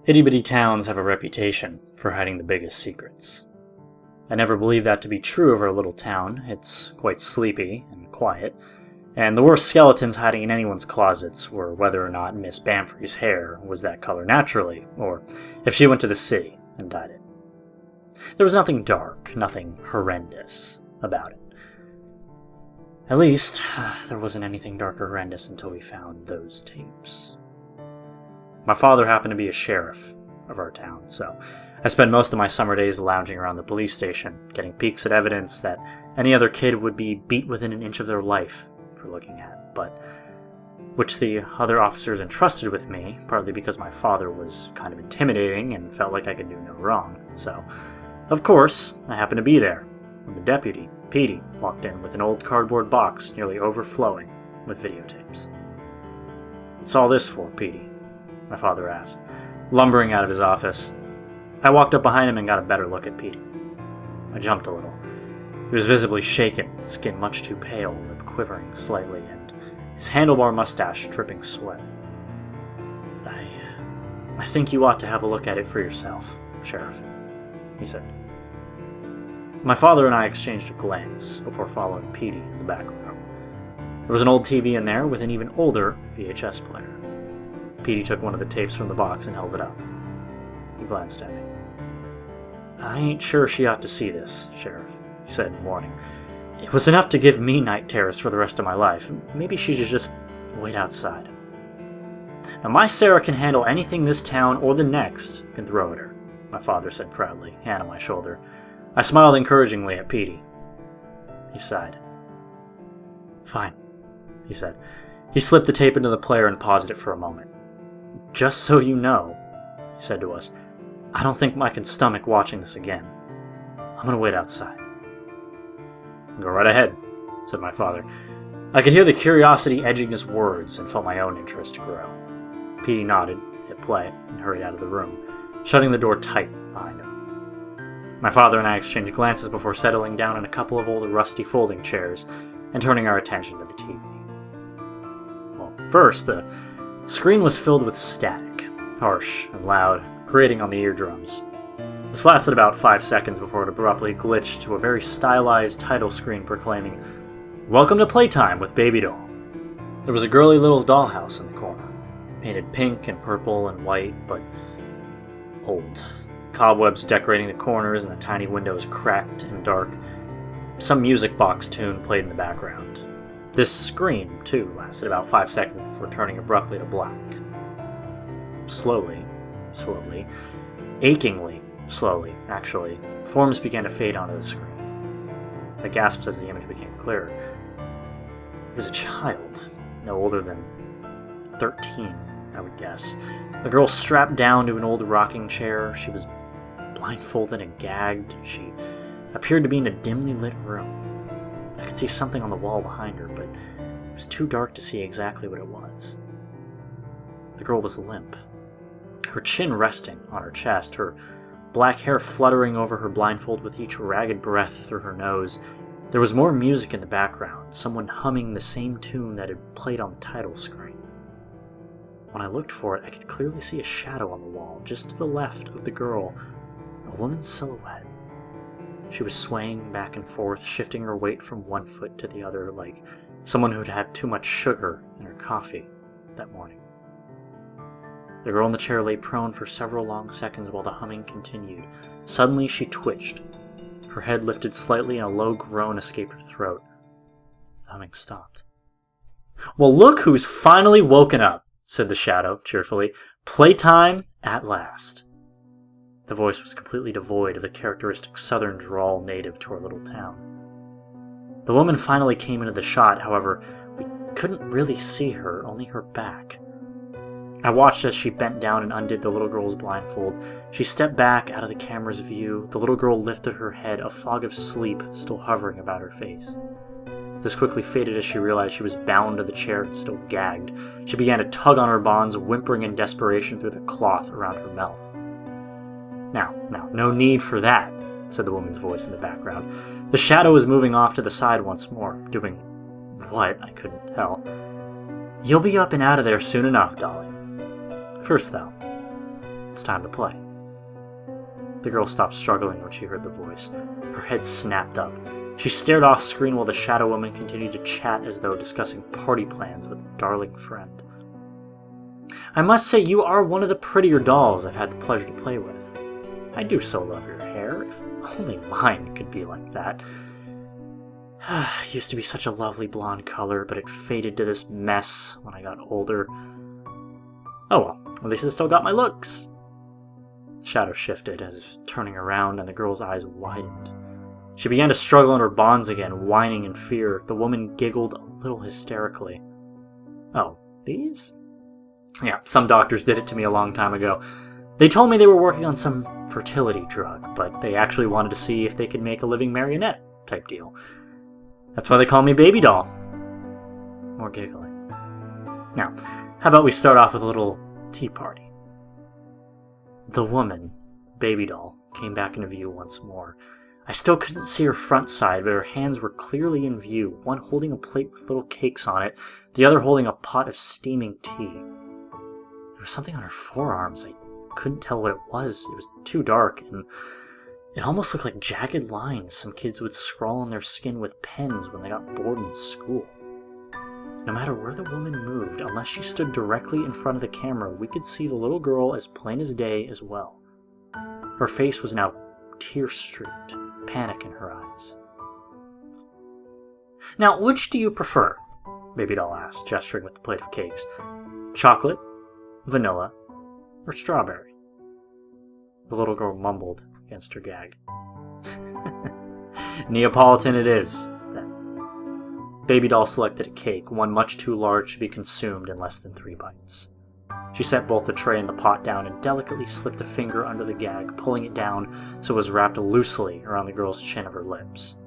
Itty-bitty towns have a reputation for hiding the biggest secrets. I never believed that to be true of our little town. It's quite sleepy and quiet, and the worst skeletons hiding in anyone's closets were whether or not Miss Bamfrey's hair was that color naturally, or if she went to the city and dyed it. There was nothing dark, nothing horrendous about it. At least, there wasn't anything dark or horrendous until we found those tapes. My father happened to be a sheriff of our town, so I spent most of my summer days lounging around the police station, getting peeks at evidence that any other kid would be beat within an inch of their life for looking at, but which the other officers entrusted with me, partly because my father was kind of intimidating and felt like I could do no wrong. So, of course, I happened to be there when the deputy, Petey, walked in with an old cardboard box nearly overflowing with videotapes. "What's all this for, Petey?" my father asked, lumbering out of his office. I walked up behind him and got a better look at Petey. I jumped a little. He was visibly shaken, skin much too pale, lip quivering slightly, and his handlebar mustache dripping sweat. I think you ought to have a look at it for yourself, Sheriff," he said. My father and I exchanged a glance before following Petey in the back room. There was an old TV in there with an even older VHS player. Petey took one of the tapes from the box and held it up. He glanced at me. "I ain't sure she ought to see this, Sheriff," he said in warning. "It was enough to give me night terrors for the rest of my life. Maybe she should just wait outside. Now, my Sarah can handle anything this town or the next can throw at her," my father said proudly, hand on my shoulder. I smiled encouragingly at Petey. He sighed. "Fine," he said. He slipped the tape into the player and paused it for a moment. "Just so you know," he said to us, "I don't think I can stomach watching this again. I'm going to wait outside." "Go right ahead," said my father. I could hear the curiosity edging his words and felt my own interest grow. Petey nodded, hit play, and hurried out of the room, shutting the door tight behind him. My father and I exchanged glances before settling down in a couple of old rusty folding chairs and turning our attention to the TV. Well, first, the screen was filled with static, harsh and loud, grating on the eardrums. This lasted about 5 seconds before it abruptly glitched to a very stylized title screen proclaiming, "Welcome to Playtime with Babydoll." There was a girly little dollhouse in the corner, painted pink and purple and white, but old. Cobwebs decorating the corners and the tiny windows cracked and dark. Some music box tune played in the background. This scream, too, lasted about 5 seconds before turning abruptly to black. Slowly, achingly slowly, actually, forms began to fade onto the screen. I gasped as the image became clearer. It was a child, no older than 13, I would guess. A girl strapped down to an old rocking chair. She was blindfolded and gagged. She appeared to be in a dimly lit room. I could see something on the wall behind her, but it was too dark to see exactly what it was. The girl was limp, her chin resting on her chest, her black hair fluttering over her blindfold with each ragged breath through her nose. There was more music in the background, someone humming the same tune that had played on the title screen. When I looked for it, I could clearly see a shadow on the wall, just to the left of the girl, a woman's silhouette. She was swaying back and forth, shifting her weight from one foot to the other, like someone who'd had too much sugar in her coffee that morning. The girl in the chair lay prone for several long seconds while the humming continued. Suddenly she twitched. Her head lifted slightly and a low groan escaped her throat. The humming stopped. "Well, look who's finally woken up," said the shadow cheerfully. "Playtime at last." The voice was completely devoid of the characteristic southern drawl native to our little town. The woman finally came into the shot, however, we couldn't really see her, only her back. I watched as she bent down and undid the little girl's blindfold. She stepped back out of the camera's view. The little girl lifted her head, a fog of sleep still hovering about her face. This quickly faded as she realized she was bound to the chair and still gagged. She began to tug on her bonds, whimpering in desperation through the cloth around her mouth. Now, no need for that," said the woman's voice in the background. The shadow was moving off to the side once more, doing what, I couldn't tell. "You'll be up and out of there soon enough, Dolly. First, though, It's time to play. The girl stopped struggling when she heard the voice. Her head snapped up. She stared off screen while the shadow woman continued to chat as though discussing party plans with a darling friend. I must say you are one of the prettier dolls I've had the pleasure to play with. I do so love your hair. If only mine could be like that. It used to be such a lovely blonde color, but it faded to this mess when I got older. Oh well, at least I still got my looks. The shadow shifted, as if turning around, and the girl's eyes widened. She began to struggle in her bonds again, whining in fear. The woman giggled a little hysterically. Oh, these? Yeah, some doctors did it to me a long time ago. They told me they were working on some fertility drug, but they actually wanted to see if they could make a living marionette type deal. That's why they call me Babydoll. More giggling. Now, how about we start off with a little tea party? The woman, Babydoll, came back into view once more. I still couldn't see her front side, but her hands were clearly in view, one holding a plate with little cakes on it, the other holding a pot of steaming tea. There was something on her forearms. I couldn't tell what it was. It was too dark, and it almost looked like jagged lines some kids would scrawl on their skin with pens when they got bored in school. No matter where the woman moved, unless she stood directly in front of the camera, we could see the little girl as plain as day as well. Her face was now tear-streaked, panic in her eyes. Now, which do you prefer? Babydoll asked, gesturing with the plate of cakes. Chocolate, vanilla, or strawberry? The little girl mumbled against her gag. Neapolitan it is, then. Babydoll selected a cake, one much too large to be consumed in less than 3 bites. She set both the tray and the pot down and delicately slipped a finger under the gag, pulling it down so it was wrapped loosely around the girl's chin of her lips.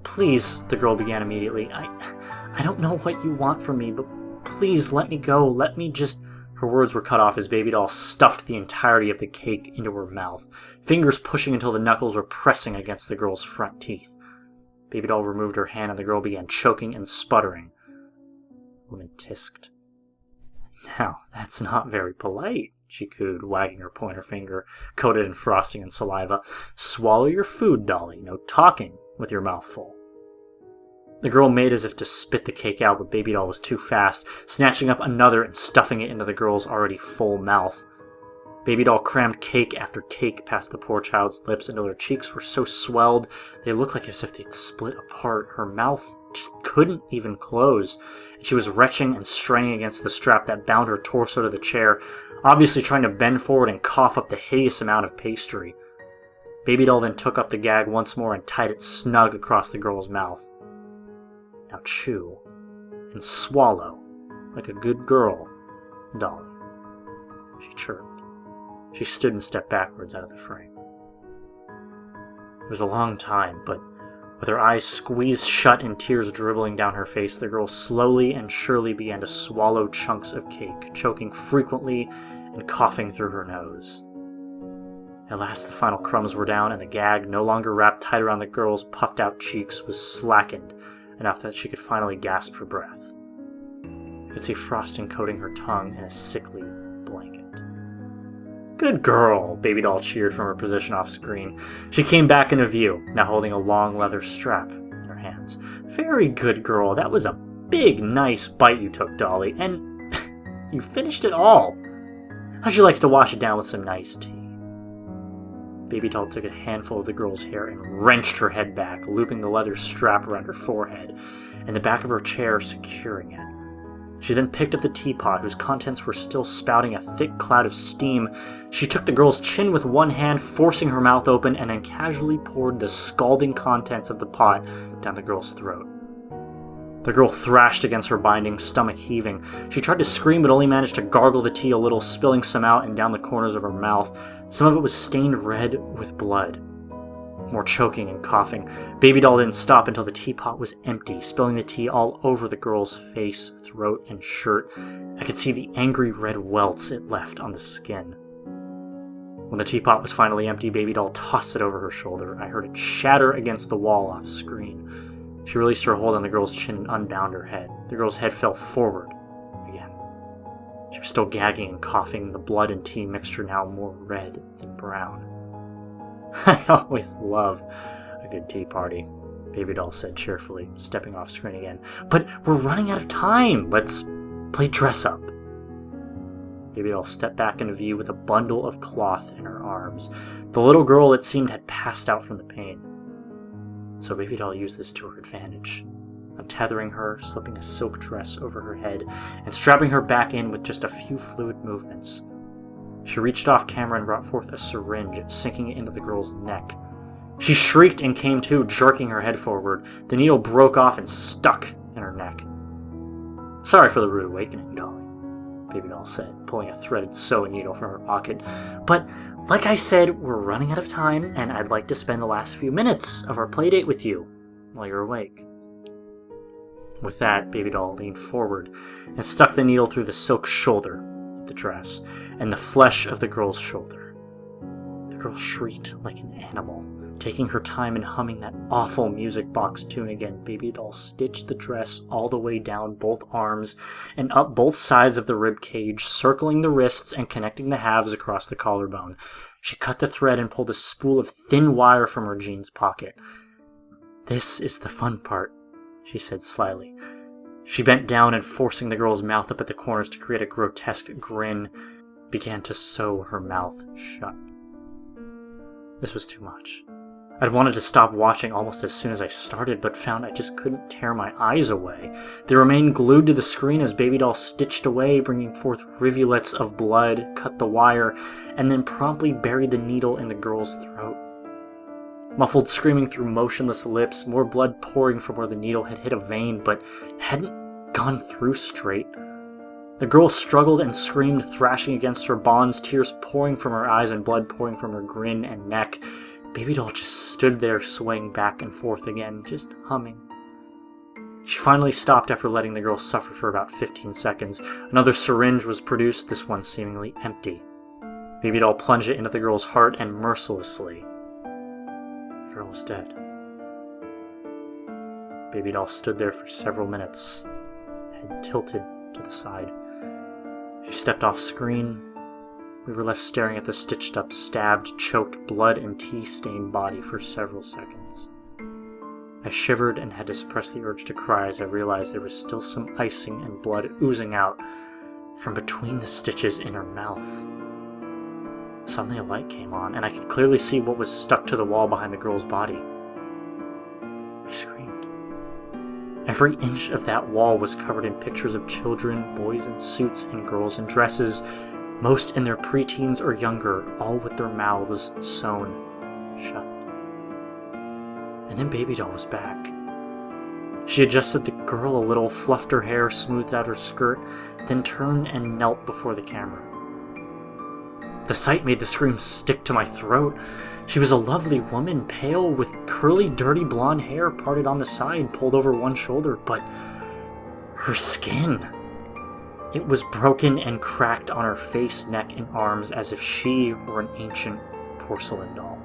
Please, the girl began immediately. I don't know what you want from me, but please let me go. Let me just... Her words were cut off as Babydoll stuffed the entirety of the cake into her mouth, fingers pushing until the knuckles were pressing against the girl's front teeth. Babydoll removed her hand and the girl began choking and sputtering. The woman tisked. Now, that's not very polite, she cooed, wagging her pointer finger, coated in frosting and saliva. Swallow your food, Dolly. No talking with your mouth full. The girl made as if to spit the cake out, but Babydoll was too fast, snatching up another and stuffing it into the girl's already full mouth. Babydoll crammed cake after cake past the poor child's lips until her cheeks were so swelled they looked like as if they'd split apart. Her mouth just couldn't even close, and she was retching and straining against the strap that bound her torso to the chair, obviously trying to bend forward and cough up the hideous amount of pastry. Babydoll then took up the gag once more and tied it snug across the girl's mouth. Now chew and swallow like a good girl, Dolly, she chirped. She stood and stepped backwards out of the frame. It was a long time, but with her eyes squeezed shut and tears dribbling down her face, the girl slowly and surely began to swallow chunks of cake, choking frequently and coughing through her nose. At last the final crumbs were down, and the gag, no longer wrapped tight around the girl's puffed-out cheeks, was slackened enough that she could finally gasp for breath. You could see frosting coating her tongue in a sickly blanket. Good girl, Babydoll cheered from her position off screen. She came back into view, now holding a long leather strap in her hands. Very good girl. That was a big, nice bite you took, Dolly, and you finished it all. How'd you like to wash it down with some nice tea? Babydoll took a handful of the girl's hair and wrenched her head back, looping the leather strap around her forehead and the back of her chair, securing it. She then picked up the teapot, whose contents were still spouting a thick cloud of steam. She took the girl's chin with one hand, forcing her mouth open, and then casually poured the scalding contents of the pot down the girl's throat. The girl thrashed against her binding, stomach heaving. She tried to scream, but only managed to gargle the tea a little, spilling some out and down the corners of her mouth. Some of it was stained red with blood. More choking and coughing. Babydoll didn't stop until the teapot was empty, spilling the tea all over the girl's face, throat, and shirt. I could see the angry red welts it left on the skin. When the teapot was finally empty, Babydoll tossed it over her shoulder. I heard it shatter against the wall off screen. She released her hold on the girl's chin and unbound her head. The girl's head fell forward again. She was still gagging and coughing, the blood and tea mixture now more red than brown. I always love a good tea party, Babydoll said cheerfully, stepping off screen again. But we're running out of time! Let's play dress-up. Babydoll stepped back into view with a bundle of cloth in her arms. The little girl, it seemed, had passed out from the pain. So Babydoll used this to her advantage, untethering her, slipping a silk dress over her head, and strapping her back in with just a few fluid movements. She reached off camera and brought forth a syringe, sinking it into the girl's neck. She shrieked and came to, jerking her head forward. The needle broke off and stuck in her neck. Sorry for the rude awakening, Dolly, Babydoll said, pulling a threaded sewing needle from her pocket. But, like I said, we're running out of time, and I'd like to spend the last few minutes of our playdate with you while you're awake. With that, Babydoll leaned forward and stuck the needle through the silk shoulder of the dress and the flesh of the girl's shoulder. The girl shrieked like an animal. Taking her time and humming that awful music box tune again, Babydoll stitched the dress all the way down both arms and up both sides of the rib cage, circling the wrists and connecting the halves across the collarbone. She cut the thread and pulled a spool of thin wire from her jeans pocket. This is the fun part, she said slyly. She bent down and, forcing the girl's mouth up at the corners to create a grotesque grin, began to sew her mouth shut. This was too much. I'd wanted to stop watching almost as soon as I started, but found I just couldn't tear my eyes away. They remained glued to the screen as Babydoll stitched away, bringing forth rivulets of blood, cut the wire, and then promptly buried the needle in the girl's throat. Muffled screaming through motionless lips, more blood pouring from where the needle had hit a vein, but hadn't gone through straight. The girl struggled and screamed, thrashing against her bonds, tears pouring from her eyes and blood pouring from her grin and neck. Babydoll just stood there, swaying back and forth again, just humming. She finally stopped after letting the girl suffer for about 15 seconds. Another syringe was produced, this one seemingly empty. Babydoll plunged it into the girl's heart, and mercilessly, the girl was dead. Babydoll stood there for several minutes, head tilted to the side. She stepped off screen. We were left staring at the stitched-up, stabbed, choked, blood and tea-stained body for several seconds. I shivered and had to suppress the urge to cry as I realized there was still some icing and blood oozing out from between the stitches in her mouth. Suddenly a light came on, and I could clearly see what was stuck to the wall behind the girl's body. I screamed. Every inch of that wall was covered in pictures of children, boys in suits and girls in dresses, most in their preteens or younger, all with their mouths sewn shut. And then Babydoll was back. She adjusted the girl a little, fluffed her hair, smoothed out her skirt, then turned and knelt before the camera. The sight made the scream stick to my throat. She was a lovely woman, pale, with curly, dirty blonde hair parted on the side, pulled over one shoulder, but her skin... it was broken and cracked on her face, neck, and arms as if she were an ancient porcelain doll.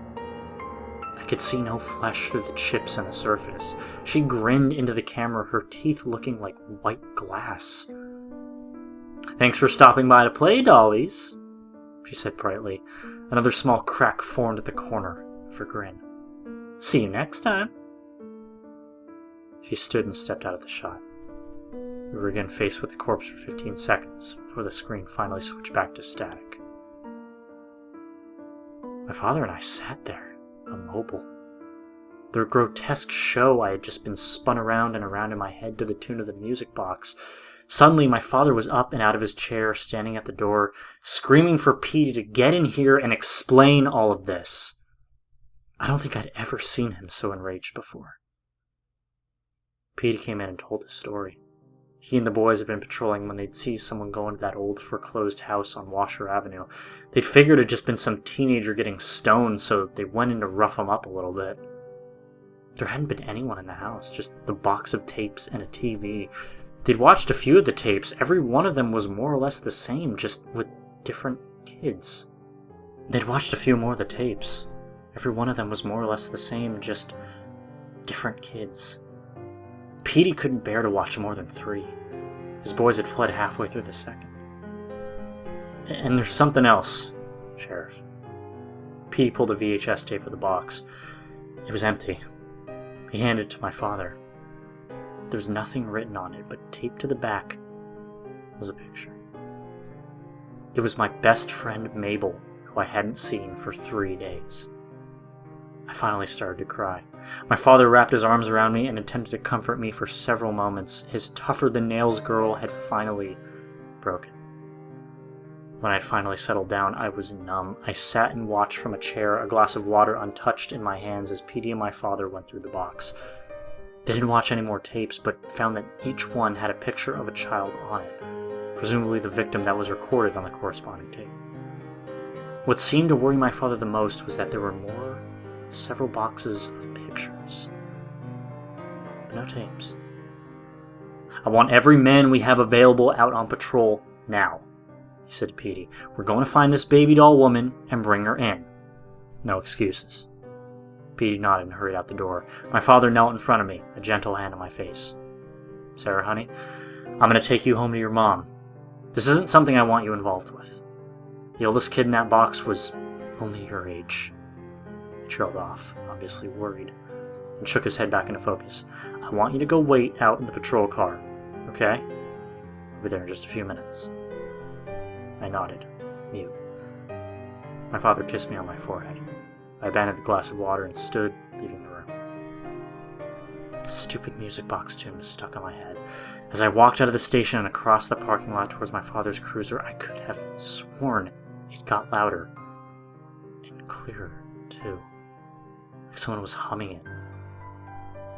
I could see no flesh through the chips on the surface. She grinned into the camera, her teeth looking like white glass. "Thanks for stopping by to play, dollies," she said brightly. Another small crack formed at the corner of her grin. "See you next time." She stood and stepped out of the shot. We were again faced with the corpse for 15 seconds, before the screen finally switched back to static. My father and I sat there, immobile. The grotesque show I had just been spun around and around in my head to the tune of the music box. Suddenly, my father was up and out of his chair, standing at the door, screaming for Petey to get in here and explain all of this. I don't think I'd ever seen him so enraged before. Petey came in and told his story. He and the boys had been patrolling when they'd see someone go into that old foreclosed house on Washer Avenue. They'd figured it'd just been some teenager getting stoned, so they went in to rough him up a little bit. There hadn't been anyone in the house, just the box of tapes and a TV. They'd watched a few of the tapes. Every one of them was more or less the same, just with different kids. They'd watched a few more of the tapes. Every one of them was more or less the same, just different kids. Petey couldn't bear to watch more than 3. His boys had fled halfway through the second. And there's something else, Sheriff. Petey pulled a VHS tape of the box. It was empty. He handed it to my father. There was nothing written on it, but taped to the back was a picture. It was my best friend Mabel, who I hadn't seen for 3 days. I finally started to cry. My father wrapped his arms around me and attempted to comfort me for several moments. His tougher-than-nails girl had finally broken. When I had finally settled down, I was numb. I sat and watched from a chair, a glass of water untouched in my hands as Petey and my father went through the box. They didn't watch any more tapes, but found that each one had a picture of a child on it, presumably the victim that was recorded on the corresponding tape. What seemed to worry my father the most was that there were more than several boxes of pictures, but no tapes. I want every man we have available out on patrol now, he said to Petey. We're going to find this Babydoll woman and bring her in. No excuses. Petey nodded and hurried out the door. My father knelt in front of me, a gentle hand on my face. Sarah, honey, I'm going to take you home to your mom. This isn't something I want you involved with. The oldest kid in that box was only your age. He trailed off, obviously worried, and shook his head back into focus. I want you to go wait out in the patrol car, okay? I'll be there in just a few minutes. I nodded, mute. My father kissed me on my forehead. I abandoned the glass of water and stood, leaving the room. That stupid music box tune was stuck in my head. As I walked out of the station and across the parking lot towards my father's cruiser, I could have sworn it got louder. And clearer, too. Like someone was humming it.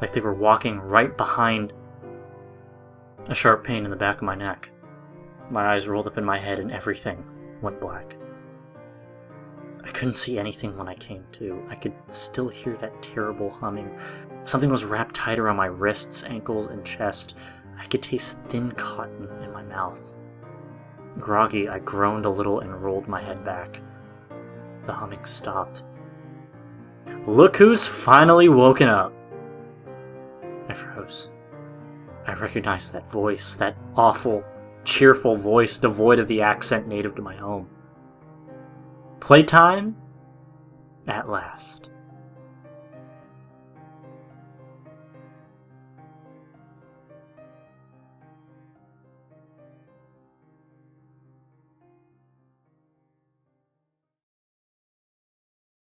Like they were walking right behind. A sharp pain in the back of my neck. My eyes rolled up in my head and everything went black. I couldn't see anything when I came to. I could still hear that terrible humming. Something was wrapped tight around my wrists, ankles, and chest. I could taste thin cotton in my mouth. Groggy, I groaned a little and rolled my head back. The humming stopped. Look who's finally woken up! I froze. I recognized that voice, that awful, cheerful voice devoid of the accent native to my home. Playtime? At last.